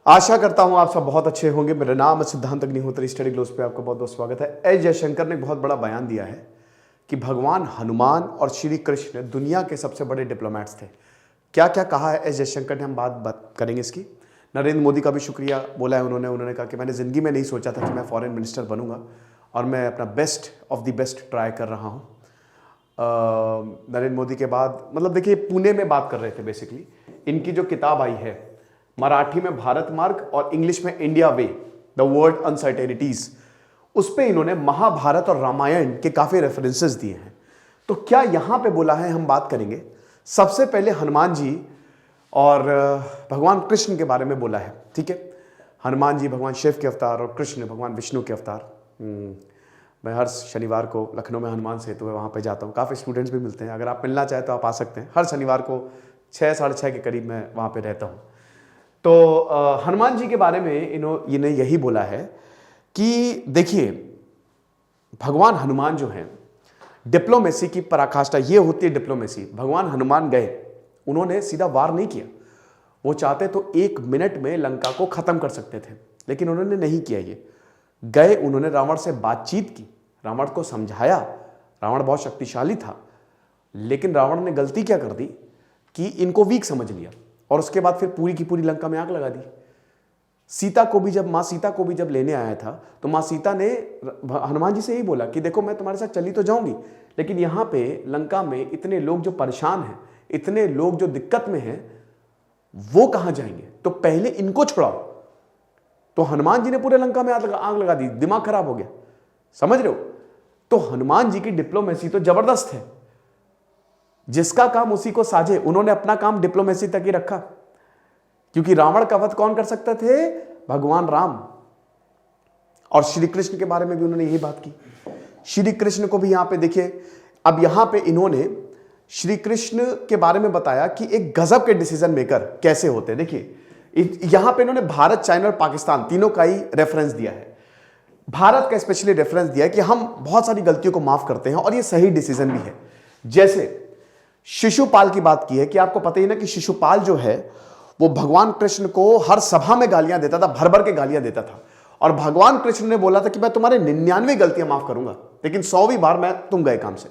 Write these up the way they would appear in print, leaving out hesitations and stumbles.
आशा करता हूं आप सब बहुत अच्छे होंगे। मेरा नाम है सिद्धांत अग्निहोत्री। स्टडी ग्लोस पे आपका बहुत बहुत स्वागत है। एस जयशंकर ने बहुत बड़ा बयान दिया है कि भगवान हनुमान और श्री कृष्ण दुनिया के सबसे बड़े डिप्लोमैट्स थे। क्या क्या कहा है एस जयशंकर ने, हम बात करेंगे इसकी। नरेंद्र मोदी का भी शुक्रिया बोला है उन्होंने कहा कि मैंने ज़िंदगी में नहीं सोचा था कि मैं फॉरेन मिनिस्टर बनूंगा और मैं अपना best of the best try कर रहा हूँ। नरेंद्र मोदी के बाद मतलब देखिए पुणे में बात कर रहे थे बेसिकली। इनकी जो किताब आई है मराठी में भारत मार्ग और इंग्लिश में India way the world uncertainties, उस पे इन्होंने महाभारत और रामायण के काफी रेफरेंसेस दिए हैं। तो क्या यहां पे बोला है हम बात करेंगे। सबसे पहले हनुमान जी और भगवान कृष्ण के बारे में बोला है। ठीक है, हनुमान जी भगवान शिव के अवतार और कृष्ण भगवान विष्णु के अवतार। मैं हर शनिवार को लखनऊ में हनुमान सेतु है वहाँ पे जाता हूँ। काफ़ी स्टूडेंट्स भी मिलते हैं, अगर आप मिलना चाहें तो आप आ सकते हैं। हर शनिवार को 6 साढ़े 6 के करीब मैं वहाँ पे रहता हूँ। तो हनुमान जी के बारे में इन्हें यही बोला है कि देखिए भगवान हनुमान जो हैं, डिप्लोमेसी की पराकाष्ठा ये होती है डिप्लोमेसी। भगवान हनुमान गए, उन्होंने सीधा वार नहीं किया। वो चाहते तो 1 मिनट में लंका को खत्म कर सकते थे, लेकिन उन्होंने नहीं किया। ये गए, उन्होंने रावण से बातचीत की, रावण को समझाया। रावण बहुत शक्तिशाली था, लेकिन रावण ने गलती क्या कर दी कि इनको वीक समझ लिया और उसके बाद फिर पूरी की पूरी लंका में आग लगा दी। सीता को भी जब माँ सीता को भी जब लेने आया था तो माँ सीता ने हनुमान जी से यही बोला कि देखो मैं तुम्हारे साथ चली तो जाऊंगी, लेकिन यहाँ पे लंका में इतने लोग जो परेशान हैं, इतने लोग जो दिक्कत में हैं, वो कहाँ जाएंगे, तो पहले इनको छुड़ाओ। तो हनुमान जी ने पूरे लंका में आग लगा दी, दिमाग खराब हो गया। समझ रहे हो? तो हनुमान जी की डिप्लोमेसी तो जबरदस्त है। जिसका काम उसी को साझे, उन्होंने अपना काम डिप्लोमेसी तक ही रखा, क्योंकि रावण का वध कौन कर सकते थे? भगवान राम। और श्री कृष्ण के बारे में भी उन्होंने यही बात की। श्री कृष्ण को भी यहां पे देखिए, अब यहां पे इन्होंने श्री कृष्ण के बारे में बताया कि एक गजब के डिसीजन मेकर कैसे होते हैं। देखिए यहां पे इन्होंने भारत, चाइना और पाकिस्तान तीनों का ही रेफरेंस दिया है। भारत का स्पेशली रेफरेंस दिया है कि हम बहुत सारी गलतियों को माफ करते हैं और ये सही डिसीजन भी है। जैसे शिशुपाल की बात की है कि आपको पता ही ना कि शिशुपाल जो है वो भगवान कृष्ण को हर सभा में गालियां देता था, भर भर के गालियां देता था। और भगवान कृष्ण ने बोला था कि मैं तुम्हारे 99 गलतियां माफ करूंगा, लेकिन 100वीं बार मैं तुम गए काम से।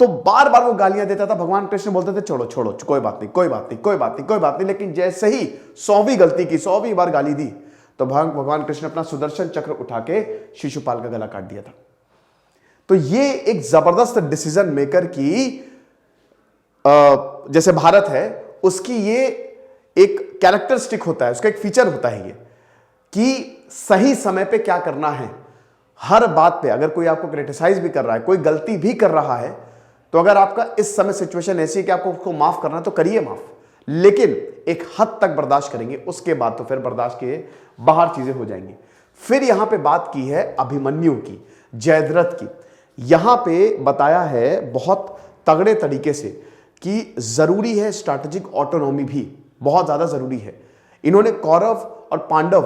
तो बार बार वो गालियां देता था। भगवान कृष्ण बोलते थे छोड़ो छोड़ो, कोई बात नहीं, कोई बात नहीं, कोई बात नहीं, कोई बात नहीं। लेकिन जैसे ही 100वीं गलती की, 100वीं बार गाली दी, तो भगवान कृष्ण अपना सुदर्शन चक्र उठा के शिशुपाल का गला काट दिया था। तो ये एक जबरदस्त डिसीजन मेकर की जैसे भारत है, उसकी ये एक कैरेक्टरिस्टिक होता है, उसका एक फीचर होता है ये कि सही समय पे क्या करना है। हर बात पे अगर कोई आपको क्रिटिसाइज भी कर रहा है, कोई गलती भी कर रहा है, तो अगर आपका इस समय सिचुएशन ऐसी है कि आपको उसको माफ करना है तो करिए माफ, लेकिन एक हद तक बर्दाश्त करेंगे, उसके बाद तो फिर बर्दाश्त के बाहर चीजें हो जाएंगी। फिर यहां पे बात की है अभिमन्यु की, जयद्रथ की। यहां पे बताया है बहुत तगड़े तरीके से कि जरूरी है स्ट्रैटेजिक ऑटोनॉमी भी बहुत ज्यादा जरूरी है। इन्होंने कौरव और पांडव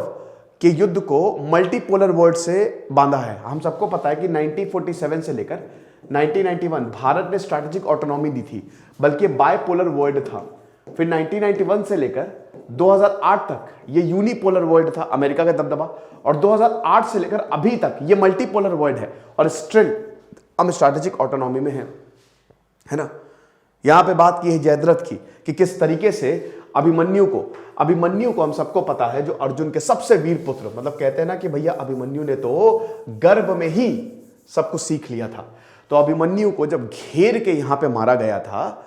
के युद्ध को मल्टीपोलर वर्ल्ड से बांधा है। हम सबको पता है कि 1947 से लेकर 1991 भारत ने स्ट्रैटेजिक ऑटोनॉमी दी थी, बल्कि बायपोलर वर्ल्ड था। फिर 1991 से लेकर 2008 तक ये यूनिपोलर वर्ल्ड था, अमेरिका का दबदबा, और 2008 से लेकर अभी तक ये मल्टीपोलर वर्ल्ड है और स्टिल हम स्ट्रैटेजिक ऑटोनॉमी में है ना। यहां पे बात की है जयद्रथ की कि किस तरीके से अभिमन्यु को हम सबको पता है, जो अर्जुन के सबसे वीर पुत्र, मतलब कहते हैं ना कि भैया अभिमन्यु ने तो गर्भ में ही सब कुछ सीख लिया था। तो अभिमन्यु को जब घेर के यहां पे मारा गया था,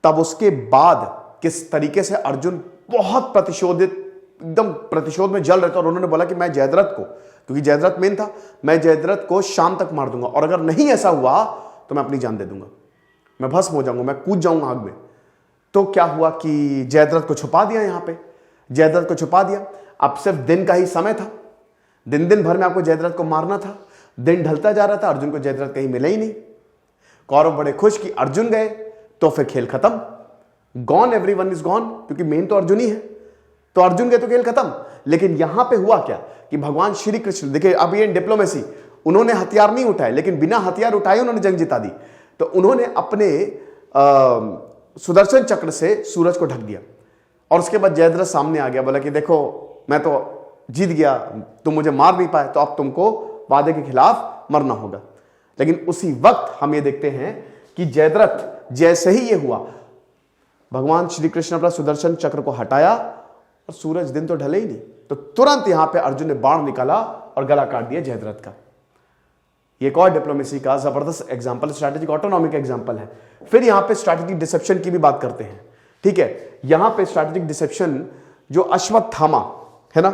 तब उसके बाद किस तरीके से अर्जुन बहुत एकदम प्रतिशोध में जल रहे थे, और उन्होंने बोला कि मैं जयद्रथ को, क्योंकि जयद्रथ मेन था, मैं जयद्रथ को शाम तक मार दूंगा, और अगर नहीं ऐसा हुआ तो मैं अपनी जान दे दूंगा, मैं भस्म हो जाऊंगा, मैं कूद जाऊंगा आग में। तो क्या हुआ कि जयद्रथ को छुपा दिया, यहां पे जयद्रथ को छुपा दिया। अब सिर्फ दिन का ही समय था, दिन भर में आपको जयद्रथ को मारना था। दिन ढलता जा रहा था, अर्जुन को जयद्रथ कहीं मिला ही नहीं। कौरव बड़े खुश कि अर्जुन गए तो फिर खेल खत्म, गॉन, एवरीवन इज गॉन, क्योंकि मेन तो अर्जुन ही है। तो अर्जुन गए तो खेल खत्म। लेकिन यहां पे हुआ क्या कि भगवान श्री कृष्ण, देखिए अब ये डिप्लोमेसी, उन्होंने हथियार नहीं उठाए, लेकिन बिना हथियार उठाए उन्होंने जंग जिता दी। तो उन्होंने अपने सुदर्शन चक्र से सूरज को ढक दिया, और उसके बाद जयद्रथ सामने आ गया, बोला कि देखो मैं तो जीत गया, तुम मुझे मार नहीं पाए, तो अब तुमको वादे के खिलाफ मरना होगा। लेकिन उसी वक्त हम ये देखते हैं कि जयद्रथ जैसे ही ये हुआ, भगवान श्री कृष्ण अपना सुदर्शन चक्र को हटाया और सूरज दिन तो ढले ही नहीं, तो तुरंत यहां पे अर्जुन ने बाण निकाला और गला काट दिया जयद्रथ का। एक और डिप्लोमेसी का जबरदस्त एग्जांपल, स्ट्रैटेजिक ऑटोनॉमी का एग्जांपल है। फिर यहां पे स्ट्रैटेजिक डिसेप्शन की भी बात करते हैं, ठीक है। यहां पे स्ट्रैटेजिक डिसेप्शन जो अश्वत्थामा है ना,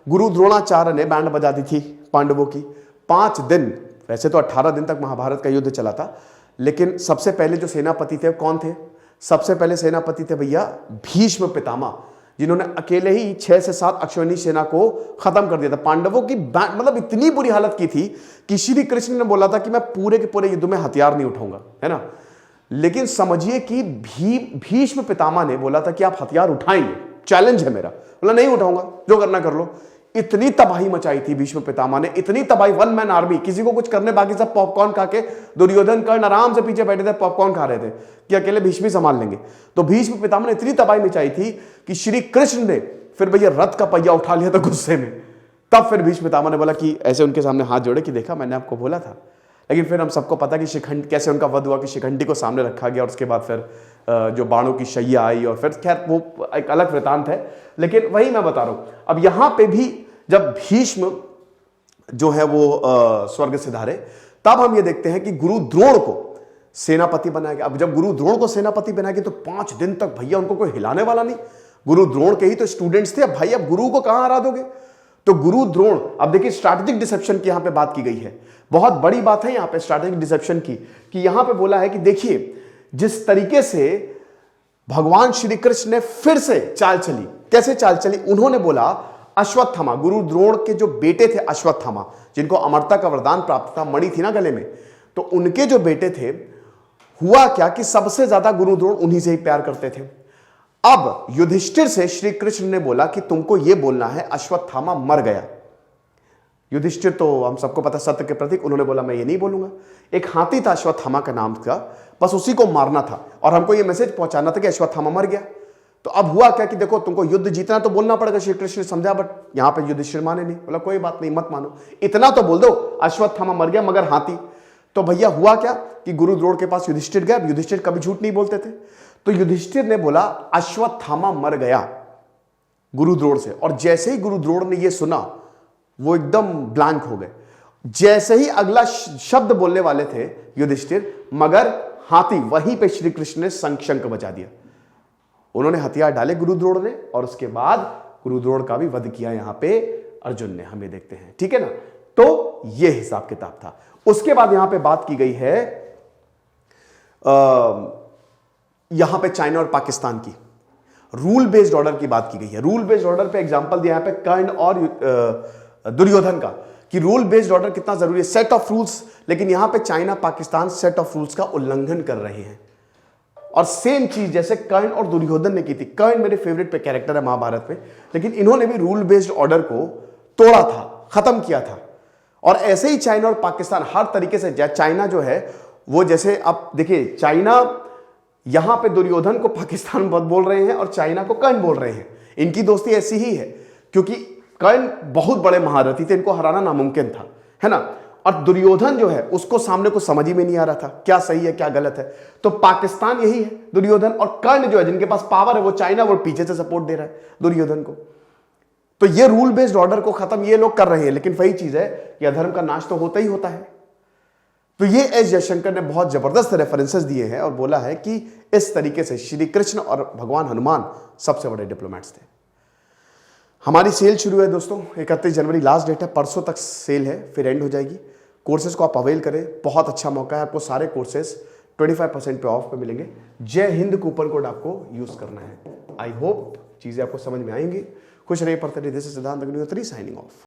गुरु द्रोणाचार्य ने बैंड बजा दी थी पांडवों की 5 दिन, वैसे तो 18 दिन तक महाभारत का युद्ध चला था, लेकिन सबसे पहले जो सेनापति थे कौन थे? सबसे पहले सेनापति थे भैया भीष्म पितामह, जिन्होंने अकेले ही 6 से 7 अश्वनी सेना को खत्म कर दिया था। पांडवों की मतलब इतनी बुरी हालत की थी कि श्री कृष्ण ने बोला था कि मैं पूरे के पूरे युद्ध में हथियार नहीं उठाऊंगा, है ना। लेकिन समझिए कि भीष्म पितामह ने बोला था कि आप हथियार उठाएंगे, चैलेंज है मेरा, बोला नहीं उठाऊंगा, जो करना कर लो। इतनी तबाही मचाई थी भीष्म पितामह ने, इतनी तबाही, 1 मैन आर्मी, किसी को कुछ करने बाकी सब पॉपकॉर्न खा के, दुर्योधन कर्ण आराम से पीछे बैठे थे, पॉपकॉर्न खा रहे थे कि अकेले भीष्म ही संभाल लेंगे। तो भीष्म पितामह ने इतनी तबाही मचाई थी कि श्री कृष्ण ने फिर भैया रथ का पहिया उठा लिया था गुस्से में। तब फिर भीष्म पितामह ने बोला कि ऐसे उनके सामने हाथ जोड़े कि देखा मैंने आपको बोला था। लेकिन फिर हम सबको पता कि शिखंड कैसे उनका वध हुआ, कि शिखंडी को सामने रखा गया और उसके बाद फिर जो बाणों की शैया आई, और फिर खैर वो एक अलग वृतांत है। लेकिन वही मैं बता रहा हूं, अब यहां पे भी जब भीष्म जो है वो स्वर्ग से धारे, तब हम ये देखते हैं कि गुरु द्रोण को सेनापति बनाया गया। अब जब गुरु द्रोण को सेनापति बनाया गया तो 5 दिन तक भैया उनको कोई हिलाने वाला नहीं। गुरु द्रोण के ही तो स्टूडेंट्स थे, अब भाई अब गुरु को कहां हरा दोगे? तो गुरु द्रोण, अब देखिए स्ट्रैटेजिक डिसेप्शन की यहां पे बात की गई है, बहुत बड़ी बात है यहां पे स्ट्रैटेजिक डिसेप्शन की, कि यहां पे बोला है कि देखिए जिस तरीके से भगवान श्री कृष्ण ने फिर से चाल चली, कैसे चाल चली? उन्होंने बोला अश्वत्थामा, गुरु द्रोण के जो बेटे थे अश्वत्थामा, जिनको अमरता का वरदान प्राप्त था, मणि थी ना गले में, तो उनके जो बेटे थे, हुआ क्या कि सबसे ज्यादा गुरु द्रोण उन्हीं से ही प्यार करते थे। अब युधिष्ठिर से श्री कृष्ण ने बोला कि तुमको यह बोलना है अश्वत्थामा मर गया। युधिष्ठिर तो हम सबको पता सत्य के प्रतीक, उन्होंने बोला मैं ये नहीं बोलूंगा। एक हाथी था अश्वत्थामा का नाम का, बस उसी को मारना था और हमको ये मैसेज पहुंचाना था कि अश्वत्थामा मर गया। तो अब हुआ क्या कि देखो तुमको युद्ध जीतना तो बोलना पड़ेगा, श्री कृष्ण ने समझा, बट यहां पे युधिष्ठिर माने नहीं, बोला कोई बात नहीं मत मानो, इतना तो बोल दो अश्वत्थामा मर गया मगर हाथी। तो भैया हुआ क्या कि गुरु द्रोण के पास युधिष्ठिर गया, युधिष्ठिर कभी झूठ नहीं बोलते थे, तो युधिष्ठिर ने बोला अश्वत्थामा मर गया गुरु द्रोण से। और जैसे ही गुरु द्रोण ने यह सुना वो एकदम ब्लैंक हो गए। जैसे ही अगला शब्द बोलने वाले थे युधिष्ठिर, मगर हाथी, वहीं पे श्री कृष्ण ने शंख बजा दिया। उन्होंने हथियार डाले गुरु द्रोण ने, और उसके बाद गुरु द्रोण का भी वध किया यहां पे अर्जुन ने, हमें देखते हैं, ठीक है ना। तो यह हिसाब किताब था। उसके बाद यहां पे बात की गई है यहां पे चाइना और पाकिस्तान की रूल बेस्ड ऑर्डर की बात की गई है। रूल बेस्ड ऑर्डर पे एग्जांपल दिया यहां पे कर्ण और दुर्योधन का, कि रूल बेस्ड ऑर्डर कितना जरूरी है, सेट ऑफ रूल्स। लेकिन यहां पे China Pakistan set of rules का उल्लंघन कर रहे हैं, और सेम चीज जैसे कर्ण और दुर्योधन ने की थी। कर्ण मेरे फेवरेट पे कैरेक्टर है महाभारत में, लेकिन इन्होंने भी रूल बेस्ड ऑर्डर को तोड़ा था, खत्म किया था। और ऐसे ही चाइना और पाकिस्तान हर तरीके से, चाइना जो है वो, जैसे आप देखिए चाइना यहां पे दुर्योधन को पाकिस्तान बोल रहे हैं और चाइना को कर्ण बोल रहे हैं। इनकी दोस्ती ऐसी ही है क्योंकि कर्ण बहुत बड़े महारथी थे, इनको हराना नामुमकिन था, है ना। और दुर्योधन जो है उसको सामने को समझ ही में नहीं आ रहा था क्या सही है क्या गलत है। तो पाकिस्तान यही है दुर्योधन, और कर्ण जो है जिनके पास पावर है वो चाइना, वो पीछे से सपोर्ट दे रहा है दुर्योधन को। तो ये रूल बेस्ड ऑर्डर को खत्म ये लोग कर रहे हैं, लेकिन वही चीज है कि अधर्म का नाश तो होता ही होता है। तो ये एस जयशंकर ने बहुत जबरदस्त रेफरेंसेस दिए हैं और बोला है कि इस तरीके से श्री कृष्ण और भगवान हनुमान सबसे बड़े डिप्लोमेट्स थे। हमारी सेल शुरू है दोस्तों, 31 जनवरी लास्ट डेट है, परसों तक सेल है, फिर एंड हो जाएगी। कोर्सेज को आप अवेल करें, बहुत अच्छा मौका है, आपको सारे कोर्सेज 25% पे ऑफ पे मिलेंगे। जय हिंद कूपन कोड आपको यूज करना है। आई होप चीजें आपको समझ में आएंगी। खुश रहिए, पढ़ते रहिए। दिस इज सिद्धांत अग्निहोत्री साइनिंग ऑफ।